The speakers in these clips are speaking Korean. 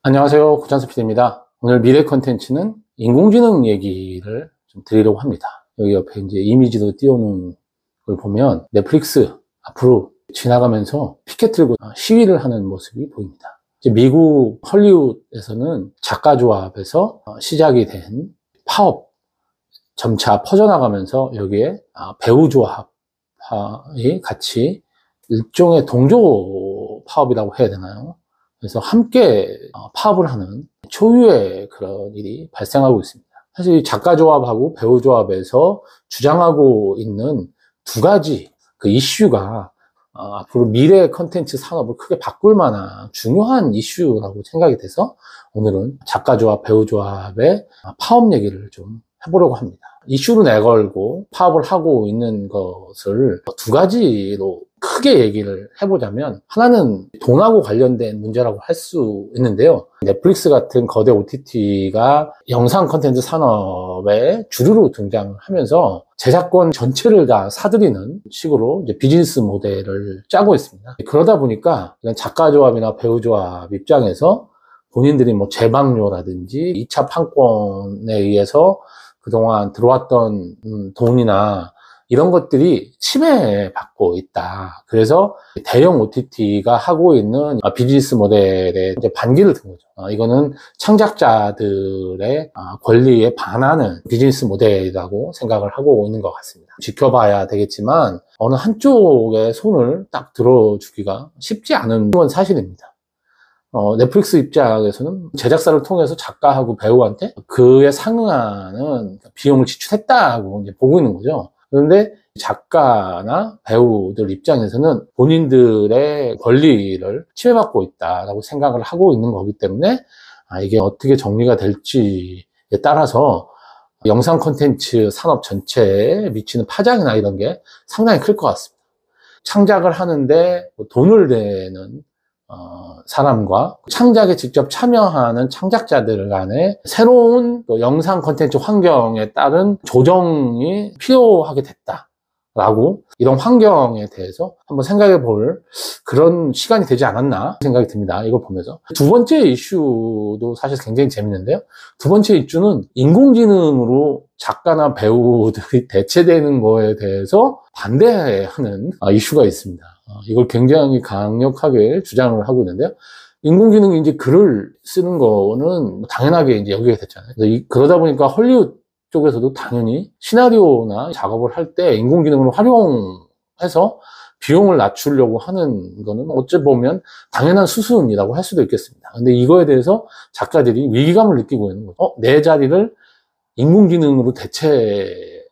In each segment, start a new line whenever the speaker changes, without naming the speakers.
안녕하세요. 구찬수 PD입니다. 오늘 미래 컨텐츠는 인공지능 얘기를 좀 드리려고 합니다. 여기 옆에 이제 이미지도 띄워놓은 걸 보면 넷플릭스 앞으로 지나가면서 피켓 들고 시위를 하는 모습이 보입니다. 이제 미국 헐리우드에서는 작가 조합에서 시작이 된 파업 점차 퍼져나가면서 여기에 배우 조합이 같이 일종의 동조 파업이라고 해야 되나요? 그래서 함께 파업을 하는 초유의 그런 일이 발생하고 있습니다. 사실 작가 조합하고 배우 조합에서 주장하고 있는 두 가지 그 이슈가 앞으로 미래 컨텐츠 산업을 크게 바꿀 만한 중요한 이슈라고 생각이 돼서 오늘은 작가 조합, 배우 조합의 파업 얘기를 좀 해보려고 합니다. 이슈로 내걸고 파업을 하고 있는 것을 두 가지로 크게 얘기를 해보자면, 하나는 돈하고 관련된 문제라고 할 수 있는데요. 넷플릭스 같은 거대 OTT가 영상 컨텐츠 산업에 주류로 등장하면서 제작권 전체를 다 사들이는 식으로 이제 비즈니스 모델을 짜고 있습니다. 그러다 보니까 작가 조합이나 배우 조합 입장에서 본인들이 뭐 재방료라든지 2차 판권에 의해서 그동안 들어왔던 돈이나 이런 것들이 침해받고 있다. 그래서 대형 OTT가 하고 있는 비즈니스 모델에 이제 반기를 든 거죠. 이거는 창작자들의 권리에 반하는 비즈니스 모델이라고 생각을 하고 있는 것 같습니다. 지켜봐야 되겠지만 어느 한쪽에 손을 딱 들어주기가 쉽지 않은 건 사실입니다. 넷플릭스 입장에서는 제작사를 통해서 작가하고 배우한테 그에 상응하는 비용을 지출했다고 이제 보고 있는 거죠. 그런데 작가나 배우들 입장에서는 본인들의 권리를 침해받고 있다라고 생각을 하고 있는 거기 때문에 이게 어떻게 정리가 될지에 따라서 영상 콘텐츠 산업 전체에 미치는 파장이나 이런 게 상당히 클 것 같습니다. 창작을 하는데 돈을 내는 사람과 창작에 직접 참여하는 창작자들 간의 새로운 영상 콘텐츠 환경에 따른 조정이 필요하게 됐다라고, 이런 환경에 대해서 한번 생각해 볼 그런 시간이 되지 않았나 생각이 듭니다. 이걸 보면서. 두 번째 이슈도 사실 굉장히 재밌는데요. 두 번째 이슈는 인공지능으로 작가나 배우들이 대체되는 거에 대해서 반대하는 이슈가 있습니다. 이걸 굉장히 강력하게 주장을 하고 있는데요. 인공지능이 이제 글을 쓰는 거는 당연하게 이제 여기게 됐잖아요. 그러다 보니까 헐리우드 쪽에서도 당연히 시나리오나 작업을 할 때 인공지능을 활용해서 비용을 낮추려고 하는 거는 어찌 보면 당연한 수순이라고 할 수도 있겠습니다. 근데 이거에 대해서 작가들이 위기감을 느끼고 있는 거죠. 내 자리를 인공지능으로 대체할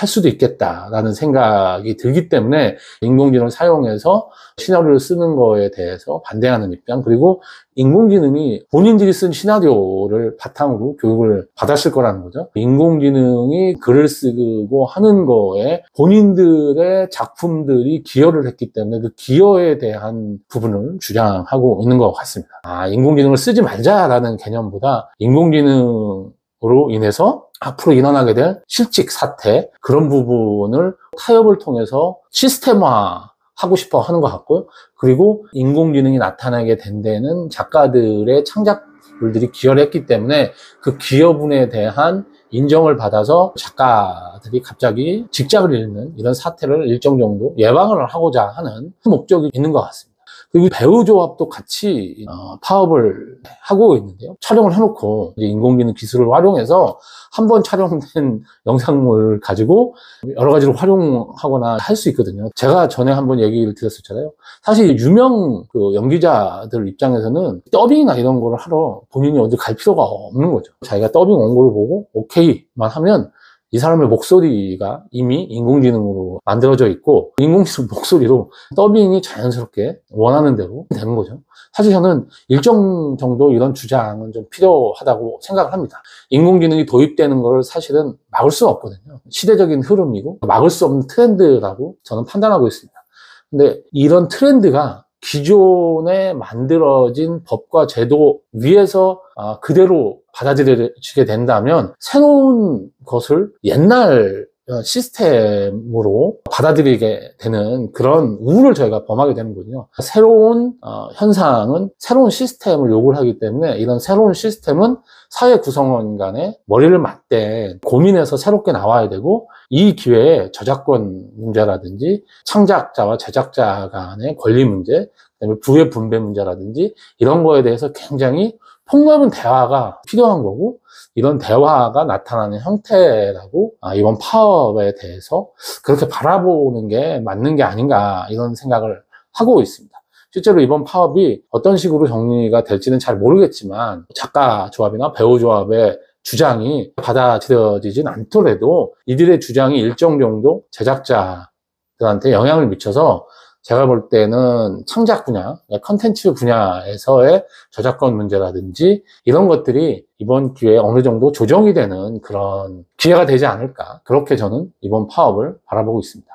수도 있겠다라는 생각이 들기 때문에 인공지능을 사용해서 시나리오를 쓰는 거에 대해서 반대하는 입장, 그리고 인공지능이 본인들이 쓴 시나리오를 바탕으로 교육을 받았을 거라는 거죠. 인공지능이 글을 쓰고 하는 거에 본인들의 작품들이 기여를 했기 때문에 그 기여에 대한 부분을 주장하고 있는 것 같습니다. 인공지능을 쓰지 말자라는 개념보다 인공지능으로 인해서 앞으로 일어나게 될 실직 사태, 그런 부분을 타협을 통해서 시스템화 하고 싶어 하는 것 같고요. 그리고 인공지능이 나타나게 된 데는 작가들의 창작물들이 기여를 했기 때문에 그 기여분에 대한 인정을 받아서 작가들이 갑자기 직장을 잃는 이런 사태를 일정 정도 예방을 하고자 하는 목적이 있는 것 같습니다. 그리고 배우 조합도 같이 파업을 하고 있는데요. 촬영을 해놓고 이제 인공지능 기술을 활용해서 한 번 촬영된 영상을 가지고 여러 가지로 활용하거나 할 수 있거든요. 제가 전에 한번 얘기를 드렸었잖아요. 사실 유명 연기자들 입장에서는 더빙이나 이런 거를 하러 본인이 어디 갈 필요가 없는 거죠. 자기가 더빙 원고를 보고 오케이만 하면 이 사람의 목소리가 이미 인공지능으로 만들어져 있고 인공지능 목소리로 더빙이 자연스럽게 원하는 대로 되는 거죠. 사실 저는 일정 정도 이런 주장은 좀 필요하다고 생각을 합니다. 인공지능이 도입되는 걸 사실은 막을 수는 없거든요. 시대적인 흐름이고 막을 수 없는 트렌드라고 저는 판단하고 있습니다. 근데 이런 트렌드가 기존에 만들어진 법과 제도 위에서 그대로 받아들여지게 된다면 새로운 것을 옛날 시스템으로 받아들이게 되는 그런 우울을 저희가 범하게 되는군요. 새로운 현상은 새로운 시스템을 요구를 하기 때문에 이런 새로운 시스템은 사회 구성원 간에 머리를 맞대 고민해서 새롭게 나와야 되고, 이 기회에 저작권 문제라든지 창작자와 제작자 간의 권리 문제, 그다음에 부의 분배 문제라든지 이런 거에 대해서 굉장히 폭넓은 대화가 필요한 거고, 이런 대화가 나타나는 형태라고 이번 파업에 대해서 그렇게 바라보는 게 맞는 게 아닌가, 이런 생각을 하고 있습니다. 실제로 이번 파업이 어떤 식으로 정리가 될지는 잘 모르겠지만, 작가 조합이나 배우 조합의 주장이 받아들여지진 않더라도 이들의 주장이 일정 정도 제작자들한테 영향을 미쳐서 제가 볼 때는 창작 분야, 컨텐츠 분야에서의 저작권 문제라든지 이런 것들이 이번 기회에 어느 정도 조정이 되는 그런 기회가 되지 않을까, 그렇게 저는 이번 파업을 바라보고 있습니다.